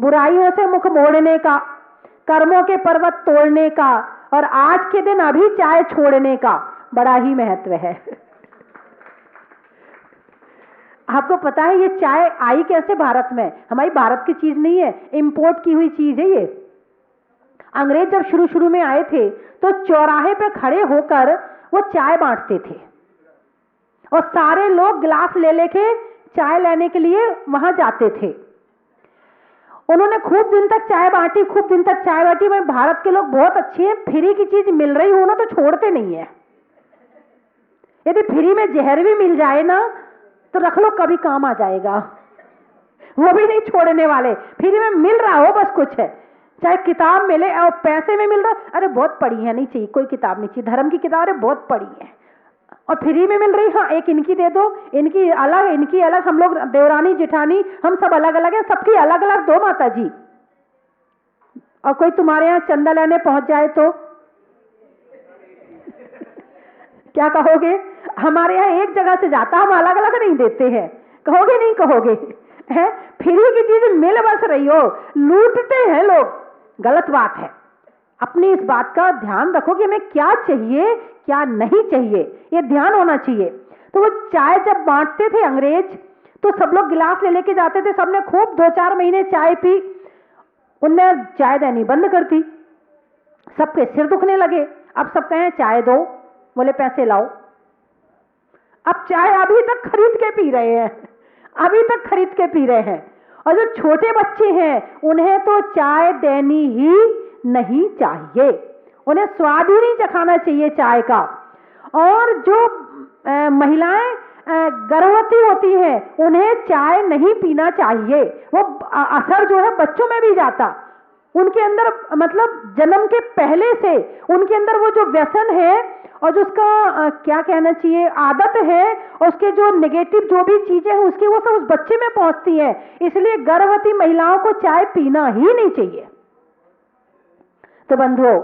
बुराइयों से मुख मोड़ने का, कर्मों के पर्वत तोड़ने का और आज के दिन अभी चाय छोड़ने का बड़ा ही महत्व है। आपको पता है ये चाय आई कैसे भारत में? हमारी भारत की चीज नहीं है, इंपोर्ट की हुई चीज है ये। अंग्रेज जब शुरू शुरू में आए थे तो चौराहे पे खड़े होकर वो चाय बांटते थे और सारे लोग गिलास ले लेके चाय लेने के लिए वहां जाते थे। उन्होंने खूब दिन तक चाय बांटी, खूब दिन तक चाय बांटी। भाई भारत के लोग बहुत अच्छे हैं, फ्री की चीज मिल रही हो ना तो छोड़ते नहीं है। यदि फ्री में जहर भी मिल जाए ना तो रख लो, कभी काम आ जाएगा, वो भी नहीं छोड़ने वाले। फ्री में मिल रहा हो बस कुछ है, चाहे किताब मिले और पैसे में मिल रहा, अरे बहुत पढ़ी है, नहीं चाहिए कोई किताब, नहीं चाहिए धर्म की किताब, अरे बहुत पढ़ी है और फ्री में मिल रही, हाँ एक इनकी दे दो, इनकी अलग, हम लोग देवरानी जेठानी हम सब अलग अलग हैं, सबकी अलग अलग दो माता जी। और कोई तुम्हारे यहाँ चंदा लेने पहुंच जाए तो क्या कहोगे? हमारे यहाँ एक जगह से जाता, हम अलग अलग नहीं देते हैं, कहोगे नहीं कहोगे? है फ्री की चीज मिल बस रही हो, लूटते हैं लोग, गलत बात है। अपनी इस बात का ध्यान रखो कि हमें क्या चाहिए क्या नहीं चाहिए, ये ध्यान होना चाहिए। तो वो चाय जब बांटते थे अंग्रेज तो सब लोग गिलास ले लेके जाते थे, सबने खूब 2-4 महीने चाय पी, उनने चाय देनी बंद कर दी, सबके सिर दुखने लगे। अब सब कहें चाय दो, बोले पैसे लाओ। अब चाय अभी तक खरीद के पी रहे हैं, अभी तक खरीद के पी रहे हैं। और जो छोटे बच्चे हैं उन्हें तो चाय देनी ही नहीं चाहिए, उन्हें स्वाद ही नहीं चखाना चाहिए चाय का। और जो महिलाएं गर्भवती होती हैं उन्हें चाय नहीं पीना चाहिए, वो असर जो है बच्चों में भी जाता, उनके अंदर मतलब जन्म के पहले से उनके अंदर वो जो व्यसन है और जो उसका क्या कहना चाहिए आदत है और उसके जो नेगेटिव जो भी चीजें हैं उसकी वो सब उस बच्चे में पहुंचती हैं। इसलिए गर्भवती महिलाओं को चाय पीना ही नहीं चाहिए। तो बंधुओं,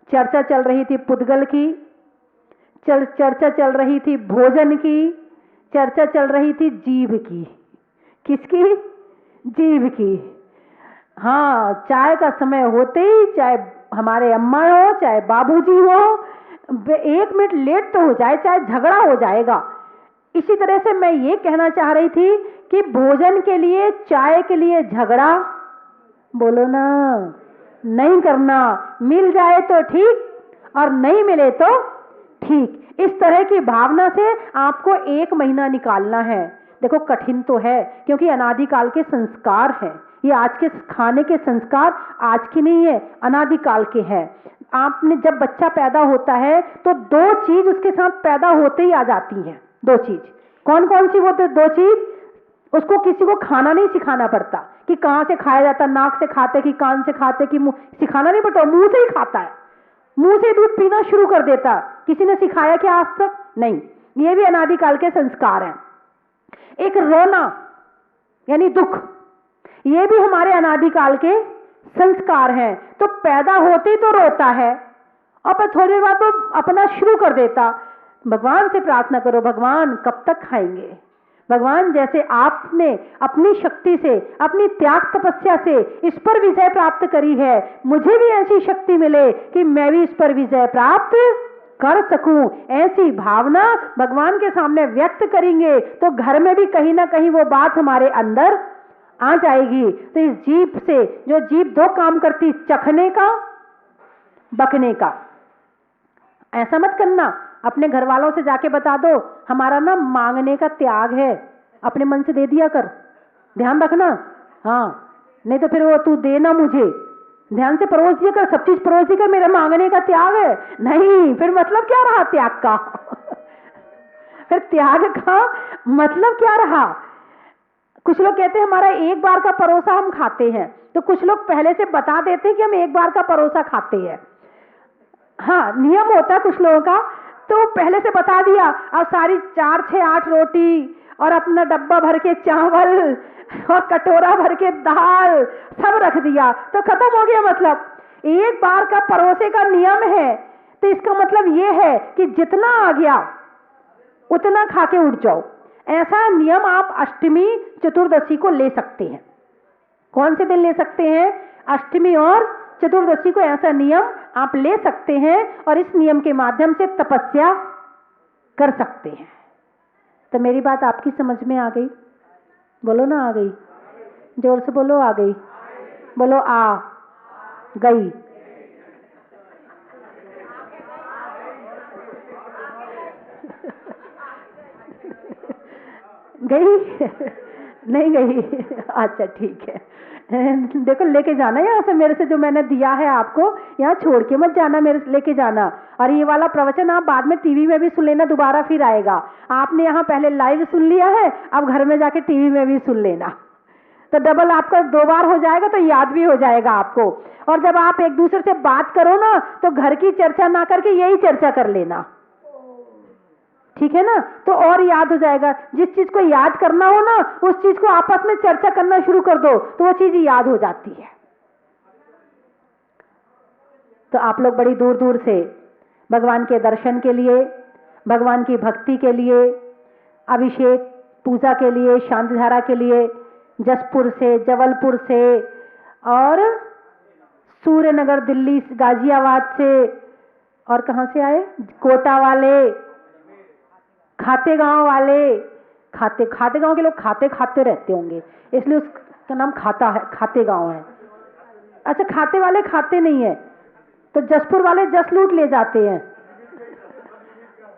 चर्चा चल रही थी पुद्गल की, चर्चा चल रही थी भोजन की, चर्चा चल रही थी जीभ की। किसकी? जीभ की। हाँ, चाय का समय होते ही चाहे हमारे अम्मा हो चाहे बाबूजी हो, 1 मिनट लेट तो हो जाए चाहे झगड़ा हो जाएगा। इसी तरह से मैं ये कहना चाह रही थी कि भोजन के लिए चाय के लिए झगड़ा बोलो ना नहीं करना, मिल जाए तो ठीक और नहीं मिले तो ठीक। इस तरह की भावना से आपको 1 महीना निकालना है। देखो कठिन तो है क्योंकि अनादिकाल के संस्कार हैं, ये आज के खाने के संस्कार आज की नहीं है, अनादिकाल के हैं। आपने जब बच्चा पैदा होता है तो 2 चीज उसके साथ पैदा होते ही आ जाती हैं। 2 चीज कौन कौन सी? वो 2 चीज उसको किसी को खाना नहीं सिखाना पड़ता कि कहां से खाया जाता, नाक से खाते कि कान से खाते कि मुंह, सिखाना नहीं पड़ता, मुंह से ही खाता है, मुंह से दूध पीना शुरू कर देता। किसी ने सिखाया क्या आज तक? नहीं। ये भी अनादिकाल के संस्कार हैं। एक रोना यानी दुख, ये भी हमारे अनादिकाल के संस्कार हैं। तो पैदा होते ही तो रोता है और फिर थोड़ी देर बाद तो अपना शुरू कर देता। भगवान से प्रार्थना करो, भगवान कब तक खाएंगे? भगवान जैसे आपने अपनी शक्ति से अपनी त्याग तपस्या से इस पर विजय प्राप्त करी है, मुझे भी ऐसी शक्ति मिले कि मैं भी इस पर विजय प्राप्त कर सकूं। ऐसी भावना भगवान के सामने व्यक्त करेंगे तो घर में भी कहीं ना कहीं वो बात हमारे अंदर आ जाएगी। तो इस जीभ से, जो जीभ 2 काम करती, चखने का, बकने का। ऐसा मत करना, अपने घर वालों से जाके बता दो हमारा ना मांगने का त्याग है, अपने मन से दे दिया कर, ध्यान रखना। हाँ, नहीं तो फिर वो तू देना मुझे, ध्यान से परोस दिया कर, सब चीज परोस दिया कर, मेरा मांगने का त्याग है। नहीं, फिर मतलब क्या रहा त्याग का? फिर त्याग का मतलब क्या रहा? कुछ लोग कहते हैं हमारा 1 बार का परोसा हम खाते हैं, तो कुछ लोग पहले से बता देते हैं कि हम 1 बार का परोसा खाते हैं। हाँ, नियम होता है कुछ लोगों का, तो पहले से बता दिया और सारी 4, 6, 8 रोटी और अपना डब्बा भर के चावल और कटोरा भर के दाल सब रख दिया तो खत्म हो गया। मतलब 1 बार का परोसे का नियम है, तो इसका मतलब ये है कि जितना आ गया उतना खा के उठ जाओ। ऐसा नियम आप अष्टमी चतुर्दशी को ले सकते हैं। कौन से दिन ले सकते हैं? अष्टमी और चतुर्दशी को ऐसा नियम आप ले सकते हैं और इस नियम के माध्यम से तपस्या कर सकते हैं। तो मेरी बात आपकी समझ में आ गई? बोलो ना, आ गई? जोर से बोलो, आ गई? बोलो, आ गई। गई? नहीं गई? अच्छा ठीक है। देखो, लेके जाना यहाँ से, मेरे से जो मैंने दिया है आपको, यहाँ छोड़ के मत जाना, मेरे से लेके जाना। और ये वाला प्रवचन आप बाद में टीवी में भी सुन लेना, दोबारा फिर आएगा। आपने यहाँ पहले लाइव सुन लिया है, अब घर में जाके टीवी में भी सुन लेना, तो डबल आपका 2 बार हो जाएगा, तो याद भी हो जाएगा आपको। और जब आप एक दूसरे से बात करो ना, तो घर की चर्चा ना करके यही चर्चा कर लेना, ठीक है ना? तो और याद हो जाएगा। जिस चीज को याद करना हो ना, उस चीज को आपस में चर्चा करना शुरू कर दो, तो वो चीज याद हो जाती है। तो आप लोग बड़ी दूर दूर से भगवान के दर्शन के लिए, भगवान की भक्ति के लिए, अभिषेक पूजा के लिए, शांति धारा के लिए जसपुर से, जबलपुर से और सूर्यनगर दिल्ली, गाजियाबाद से, और कहां से आए? कोटा वाले, खाते गांव वाले। खाते गांव के लोग खाते रहते होंगे, इसलिए उसका नाम खाता है, खाते गांव है। अच्छा, खाते वाले खाते नहीं है, तो जसपुर वाले जस लूट ले जाते हैं,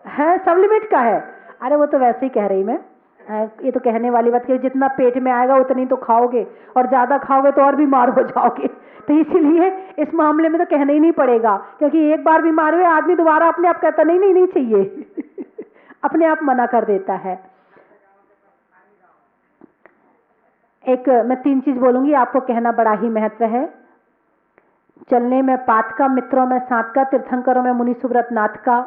है सब लिमिट का है। अरे वो तो वैसे ही कह रही मैं, ये तो कहने वाली बात कि जितना पेट में आएगा उतनी तो खाओगे, और ज्यादा खाओगे तो और बीमार हो जाओगे। तो इसीलिए इस मामले में तो कहना ही नहीं पड़ेगा, क्योंकि एक बार बीमार हुए आदमी दोबारा अपने आप कहता नहीं चाहिए अपने आप मना कर देता है। एक मैं 3 चीज बोलूंगी, आपको कहना बड़ा ही महत्व है। चलने में पात का, मित्रों में साथ का, तीर्थंकरों में मुनि सुब्रत नाथ का,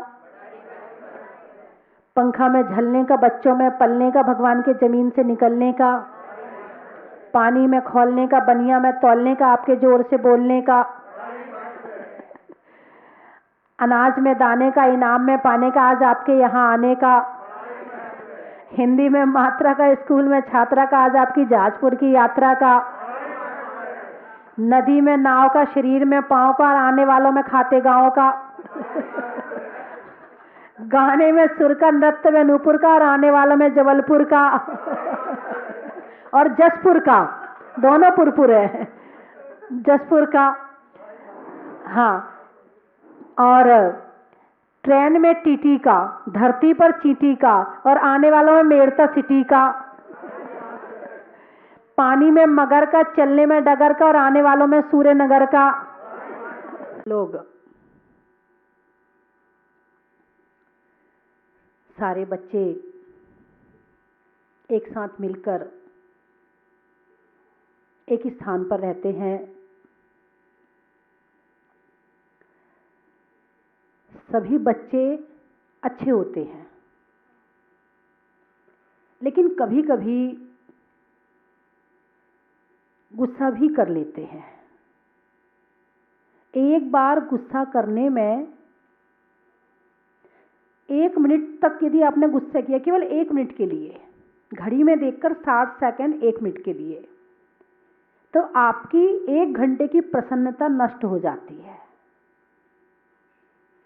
पंखा में झलने का, बच्चों में पलने का, भगवान के जमीन से निकलने का, पानी में खोलने का, बनिया में तौलने का, आपके जोर से बोलने का, अनाज में दाने का, इनाम में पाने का, आज आपके यहाँ आने का, हिंदी में मात्रा का, स्कूल में छात्रा का, आज आपकी जहाजपुर की यात्रा का, नदी में नाव का, शरीर में पांव का, और आने वालों में खाते गांव का, गाने में सुर का, नृत्य में नूपुर का, और आने वालों में जबलपुर का और जसपुर का, दोनों पुरपुर है, जसपुर का। हाँ, और ट्रेन में टीटी का, धरती पर चींटी का, और आने वालों में मेड़ता सिटी का, पानी में मगर का, चलने में डगर का, और आने वालों में सूर्यनगर का। लोग सारे बच्चे एक साथ मिलकर एक ही स्थान पर रहते हैं। सभी बच्चे अच्छे होते हैं, लेकिन कभी कभी गुस्सा भी कर लेते हैं। एक बार गुस्सा करने में 1 मिनट तक यदि आपने गुस्सा किया, केवल 1 मिनट के लिए, घड़ी में देखकर 60 सेकंड 1 मिनट के लिए, तो आपकी 1 घंटे की प्रसन्नता नष्ट हो जाती है।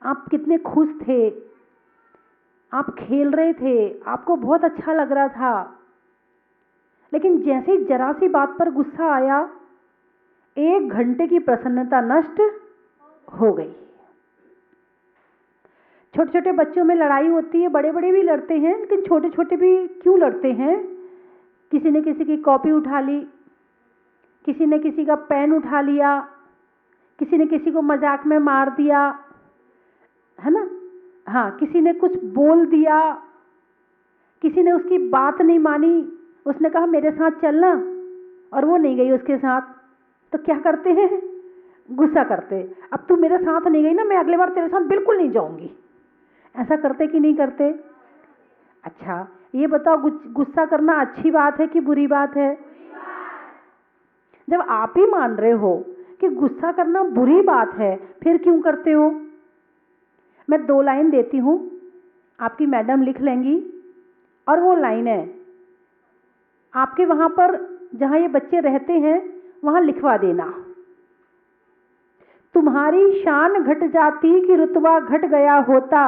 आप कितने खुश थे, आप खेल रहे थे, आपको बहुत अच्छा लग रहा था, लेकिन जैसे ही जरा सी बात पर गुस्सा आया, 1 घंटे की प्रसन्नता नष्ट हो गई। छोटे छोटे बच्चों में लड़ाई होती है, बड़े बड़े भी लड़ते हैं, लेकिन छोटे छोटे भी क्यों लड़ते हैं? किसी ने किसी की कॉपी उठा ली, किसी ने किसी का पेन उठा लिया, किसी ने किसी को मजाक में मार दिया, है ना? हाँ, किसी ने कुछ बोल दिया, किसी ने उसकी बात नहीं मानी, उसने कहा मेरे साथ चलना, और वो नहीं गई उसके साथ, तो क्या करते हैं? गुस्सा करते, अब तू मेरे साथ नहीं गई ना, मैं अगले बार तेरे साथ बिल्कुल नहीं जाऊंगी। ऐसा करते कि नहीं करते? अच्छा, ये बताओ, गुस्सा करना अच्छी बात है कि बुरी बात है? जब आप ही मान रहे हो कि गुस्सा करना बुरी बात है, फिर क्यों करते हो? मैं 2 लाइन देती हूं, आपकी मैडम लिख लेंगी, और वो लाइन है, आपके वहां पर जहां ये बच्चे रहते हैं वहां लिखवा देना। तुम्हारी शान घट जाती कि रुतबा घट गया होता,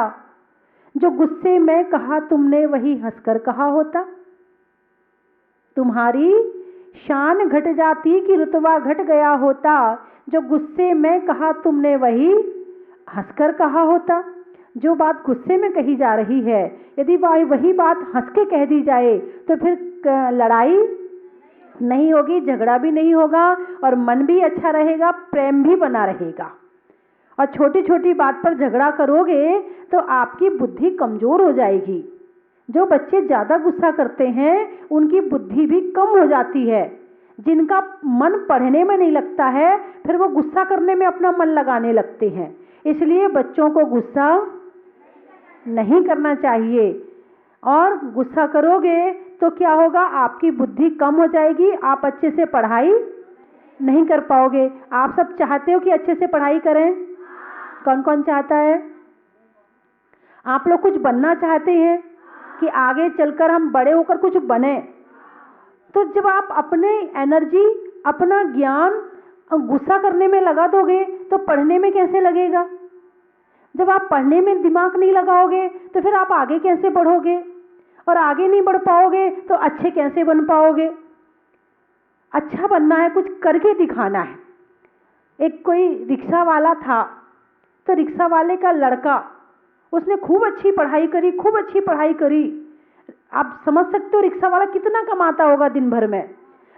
जो गुस्से में कहा तुमने वही हंसकर कहा होता। तुम्हारी शान घट जाती कि रुतबा घट गया होता, जो गुस्से में कहा तुमने वही हंसकर कहा होता। जो बात गुस्से में कही जा रही है, यदि वही बात हंस के कह दी जाए तो फिर लड़ाई नहीं होगी, झगड़ा भी नहीं होगा और मन भी अच्छा रहेगा, प्रेम भी बना रहेगा। और छोटी छोटी बात पर झगड़ा करोगे तो आपकी बुद्धि कमजोर हो जाएगी। जो बच्चे ज़्यादा गुस्सा करते हैं उनकी बुद्धि भी कम हो जाती है। जिनका मन पढ़ने में नहीं लगता है फिर वो गुस्सा करने में अपना मन लगाने लगते हैं। इसलिए बच्चों को गुस्सा नहीं करना चाहिए। और गुस्सा करोगे तो क्या होगा, आपकी बुद्धि कम हो जाएगी, आप अच्छे से पढ़ाई नहीं कर पाओगे। आप सब चाहते हो कि अच्छे से पढ़ाई करें? कौन कौन चाहता है? आप लोग कुछ बनना चाहते हैं कि आगे चलकर हम बड़े होकर कुछ बने। तो जब आप अपने एनर्जी, अपना ज्ञान गुस्सा करने में लगा दोगे तो पढ़ने में कैसे लगेगा? जब आप पढ़ने में दिमाग नहीं लगाओगे तो फिर आप आगे कैसे बढ़ोगे? और आगे नहीं बढ़ पाओगे तो अच्छे कैसे बन पाओगे? अच्छा बनना है, कुछ करके दिखाना है। एक कोई रिक्शा वाला था, तो रिक्शा वाले का लड़का, उसने खूब अच्छी पढ़ाई करी, खूब अच्छी पढ़ाई करी। आप समझ सकते हो रिक्शा वाला कितना कमाता होगा दिन भर में।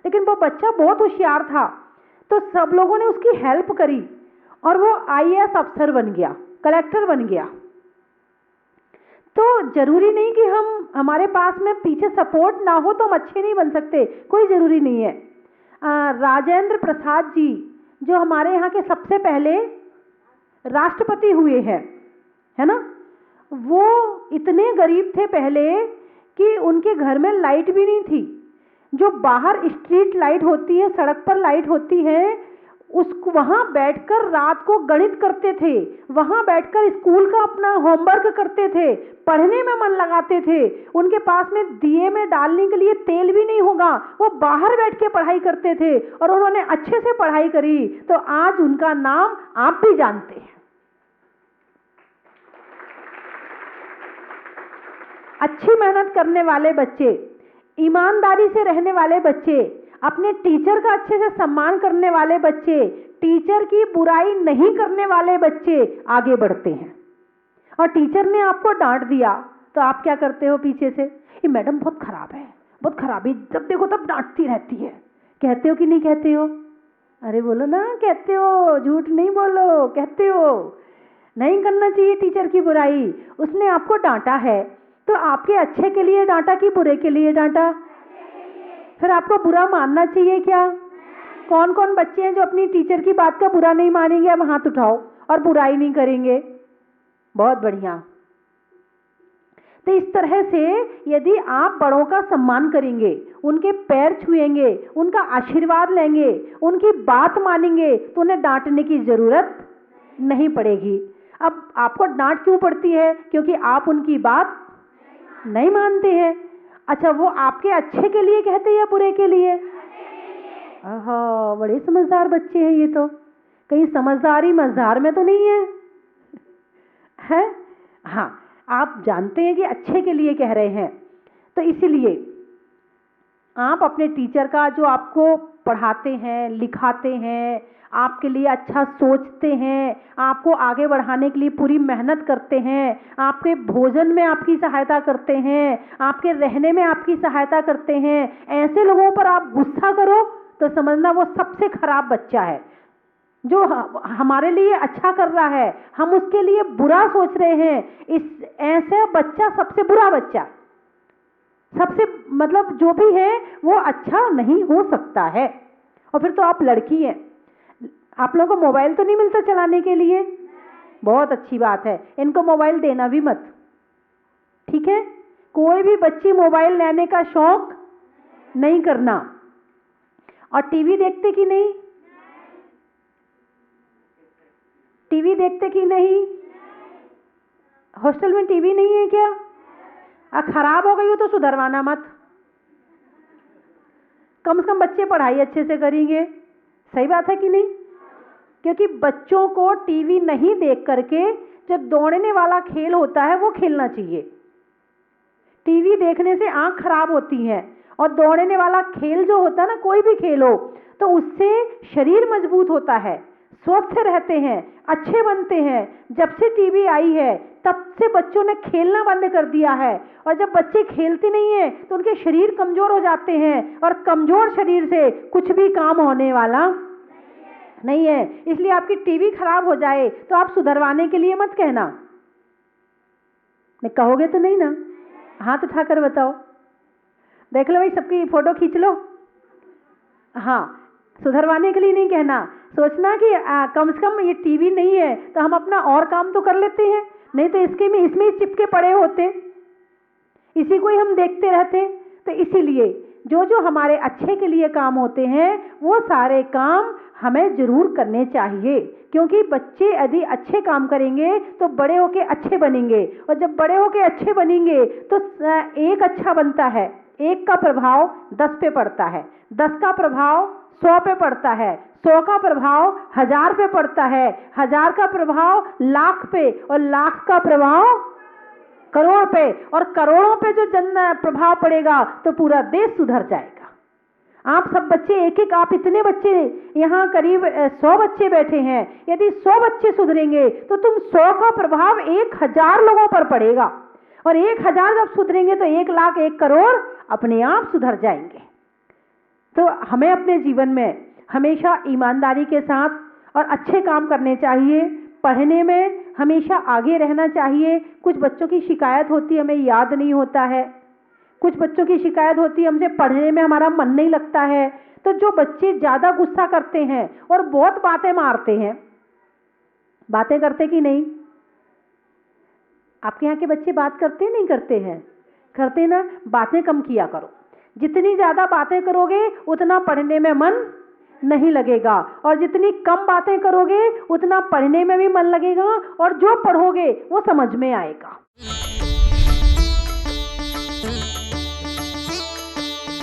लेकिन वो बच्चा बहुत होशियार था, तो सब लोगों ने उसकी हेल्प करी और वो IAS अफसर बन गया, कलेक्टर बन गया। तो जरूरी नहीं कि हमारे पास में पीछे सपोर्ट ना हो तो हम अच्छे नहीं बन सकते, कोई जरूरी नहीं है। राजेंद्र प्रसाद जी जो हमारे यहाँ के सबसे पहले राष्ट्रपति हुए हैं, है ना, वो इतने गरीब थे पहले कि उनके घर में लाइट भी नहीं थी। जो बाहर स्ट्रीट लाइट होती है, सड़क पर लाइट होती है, उसको वहाँ बैठकर रात को गणित करते थे, वहाँ बैठकर स्कूल का अपना होमवर्क करते थे, पढ़ने में मन लगाते थे। उनके पास में दिए में डालने के लिए तेल भी नहीं होगा, वो बाहर बैठ के पढ़ाई करते थे और उन्होंने अच्छे से पढ़ाई करी। तो आज उनका नाम आप भी जानते हैं। अच्छी मेहनत करने वाले बच्चे, ईमानदारी से रहने वाले बच्चे, अपने टीचर का अच्छे से सम्मान करने वाले बच्चे, टीचर की बुराई नहीं करने वाले बच्चे आगे बढ़ते हैं। और टीचर ने आपको डांट दिया तो आप क्या करते हो पीछे से, ये मैडम बहुत खराब है, बहुत खराब है, जब देखो तब डांटती रहती है। कहते हो कि नहीं कहते हो? अरे बोलो ना, कहते हो, झूठ नहीं बोलो, कहते हो। नहीं करना चाहिए टीचर की बुराई। उसने आपको डांटा है तो आपके अच्छे के लिए डांटा कि बुरे के लिए डांटा? फिर आपको बुरा मानना चाहिए क्या? कौन कौन बच्चे हैं जो अपनी टीचर की बात का बुरा नहीं मानेंगे? अब हाथ उठाओ और बुराई नहीं करेंगे। बहुत बढ़िया। तो इस तरह से यदि आप बड़ों का सम्मान करेंगे, उनके पैर छुएंगे, उनका आशीर्वाद लेंगे, उनकी बात मानेंगे तो उन्हें डांटने की जरूरत नहीं पड़ेगी। अब आपको डांट क्यों पड़ती है? क्योंकि आप उनकी बात नहीं मानते हैं। अच्छा, वो आपके अच्छे के लिए कहते हैं या बुरे के लिए? हाँ, बड़े समझदार बच्चे हैं ये तो। कहीं समझदारी मझधार में तो नहीं है? हाँ, आप जानते हैं कि अच्छे के लिए कह रहे हैं। तो इसीलिए आप अपने टीचर का, जो आपको पढ़ाते हैं, लिखाते हैं, आपके लिए अच्छा सोचते हैं, आपको आगे बढ़ाने के लिए पूरी मेहनत करते हैं, आपके भोजन में आपकी सहायता करते हैं, आपके रहने में आपकी सहायता करते हैं, ऐसे लोगों पर आप गुस्सा करो तो समझना वो सबसे खराब बच्चा है। जो हमारे लिए अच्छा कर रहा है, हम उसके लिए बुरा सोच रहे हैं, इस ऐसा बच्चा सबसे बुरा बच्चा, सबसे मतलब जो भी है वो अच्छा नहीं हो सकता है। और फिर तो आप लड़की हैं, आप लोगों को मोबाइल तो नहीं मिलता चलाने के लिए? बहुत अच्छी बात है, इनको मोबाइल देना भी मत, ठीक है? कोई भी बच्ची मोबाइल लेने का शौक नहीं करना। और टीवी देखते कि नहीं? टीवी देखते कि नहीं? हॉस्टल में टीवी नहीं है क्या? खराब हो गई हो तो सुधरवाना मत। कम से कम बच्चे पढ़ाई अच्छे से करेंगे, सही बात है कि नहीं? क्योंकि बच्चों को टीवी नहीं देख करके जो दौड़ने वाला खेल होता है वो खेलना चाहिए। टीवी देखने से आंख खराब होती है, और दौड़ने वाला खेल जो होता है ना, कोई भी खेल हो, तो उससे शरीर मजबूत होता है, स्वस्थ रहते हैं, अच्छे बनते हैं। जब से टीवी आई है तब से बच्चों ने खेलना बंद कर दिया है, और जब बच्चे खेलते नहीं हैं तो उनके शरीर कमजोर हो जाते हैं, और कमजोर शरीर से कुछ भी काम होने वाला नहीं है। इसलिए आपकी टीवी खराब हो जाए तो आप सुधरवाने के लिए मत कहना। नहीं कहोगे तो नहीं ना? हाथ उठाकर बताओ। देख लो भाई, सबकी फोटो खींच लो। हाँ, सुधरवाने के लिए नहीं कहना। सोचना कि कम से कम ये टीवी नहीं है तो हम अपना और काम तो कर लेते हैं, नहीं तो इसमें ही चिपके पड़े होते, इसी को ही हम देखते रहते। तो इसीलिए जो जो हमारे अच्छे के लिए काम होते हैं वो सारे काम हमें जरूर करने चाहिए, क्योंकि बच्चे यदि अच्छे काम करेंगे तो बड़े होके अच्छे बनेंगे, और जब बड़े होके अच्छे बनेंगे तो एक अच्छा बनता है, एक का प्रभाव 10 पे पड़ता है, 10 का प्रभाव 100 पे पड़ता है, 100 का प्रभाव 1000 पे पड़ता है, 1000 का प्रभाव लाख पे, और लाख का प्रभाव करोड़ पे, और करोड़ों पे जो प्रभाव पड़ेगा तो पूरा देश सुधर जाएगा। आप सब बच्चे एक एक, आप इतने बच्चे यहाँ करीब 100 बच्चे बैठे हैं, यदि 100 बच्चे सुधरेंगे तो तुम 100 का प्रभाव 1000 लोगों पर पड़ेगा, और 1000 जब सुधरेंगे तो 1 लाख 1 करोड़ अपने आप सुधर जाएंगे। तो हमें अपने जीवन में हमेशा ईमानदारी के साथ और अच्छे काम करने चाहिए, पढ़ने में हमेशा आगे रहना चाहिए। कुछ बच्चों की शिकायत होती है, हमें याद नहीं होता है, कुछ बच्चों की शिकायत होती है हमसे पढ़ने में हमारा मन नहीं लगता है। तो जो बच्चे ज़्यादा गुस्सा करते हैं और बहुत बातें मारते हैं, बातें करते कि नहीं? आपके यहाँ के बच्चे बात करते नहीं करते हैं? करते ना। बातें कम किया करो, जितनी ज़्यादा बातें करोगे उतना पढ़ने में मन नहीं लगेगा, और जितनी कम बातें करोगे उतना पढ़ने में भी मन लगेगा, और जो पढ़ोगे वो समझ में आएगा।